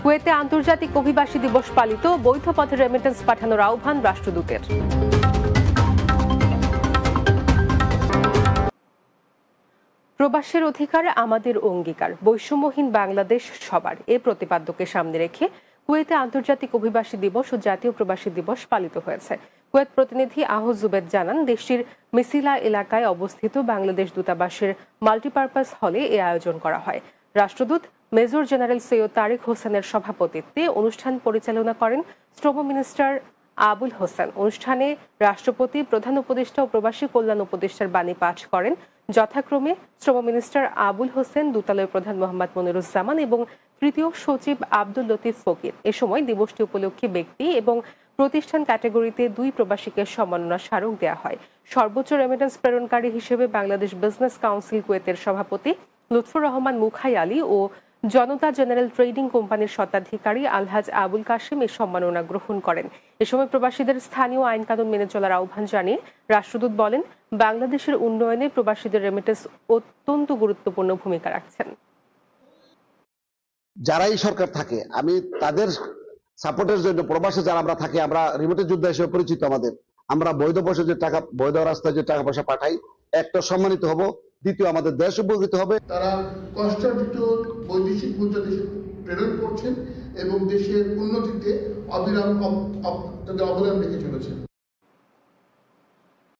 কুয়েতে আন্তর্জাতিক অভিবাসী দিবস পালিত, বৈধ পথে রেমিটেন্স পাঠানোর আহ্বান রাষ্ট্রদূতের। প্রবাসের অধিকার আমাদের অঙ্গীকার, বৈষম্যহীন বাংলাদেশ সবার, এ প্রতিপাদ্যকে সামনে রেখে কুয়েতে আন্তর্জাতিক অভিবাসী দিবস ও জাতীয় প্রবাসী দিবস পালিত হয়েছে। কুয়েত প্রতিনিধি আহজ জুবেদ জানান, দেশটির মিসিলা এলাকায় অবস্থিত বাংলাদেশ দূতাবাসের মাল্টিপারপাস হলে এ আয়োজন করা হয়। রাষ্ট্রদূত মেজর জেনারেল সৈয়দ তারিক হোসেনের সভাপতিত্বে অনুষ্ঠান পরিচালনা করেন শ্রম মিনিস্টার আবুল হোসেন। অনুষ্ঠানে রাষ্ট্রপতি, প্রধান উপদেষ্টা ও প্রবাসী কল্যাণ উপদেষ্টার বাণী পাঠ করেন যথাক্রমে শ্রম মিনিস্টার আবুল হোসেন, দূতালয় প্রধান মোহাম্মদ মনিরুজ্জামান এবং তৃতীয় সচিব আব্দুল লতিফ ফকির। এ সময় দিবসটি উপলক্ষে ব্যক্তি এবং প্রতিষ্ঠান ক্যাটাগরিতে 2 প্রবাসীকে সম্মাননা স্মারক দেওয়া হয়। সর্বোচ্চ রেমিটেন্স প্রেরণকারী হিসেবে বাংলাদেশ বিজনেস কাউন্সিল কুয়েতের সভাপতি লুৎফুর রহমান মুখাই আলী ও জনতা জেনারেল ট্রেডিং কোম্পানির স্বত্বাধিকারী আলহাজ আবুল কাশেম এই সম্মাননা গ্রহণ করেন। এ সময় প্রবাসীদের স্থানীয় আইন কানুন মেনে চলার আহ্বান জানিয়ে রাষ্ট্রদূত বলেন, বাংলাদেশের উন্নয়নে প্রবাসীদের রেমিটেন্স অত্যন্ত গুরুত্বপূর্ণ ভূমিকা রাখছেন। যারাই সরকার থাকে, আমি তাদের সাপোর্টের জন্য প্রবাসে যারা আমরা থাকি, আমরা রিমোটের যোদ্ধা হিসেবে পরিচিত। আমরা বৈধ পয়সা যে টাকা, বৈধ রাস্তায় যে টাকা পয়সা পাঠাই, একটা সম্মানিত হব, দ্বিতীয় আমাদের দেশ উপকৃত হবে। তারা কষ্টার্জিত বৈদেশিক মুদ্রা দেশে প্রেরণ করছেন এবং দেশের উন্নতিতে অবিরাম তাদের অবদান রেখে চলেছেন।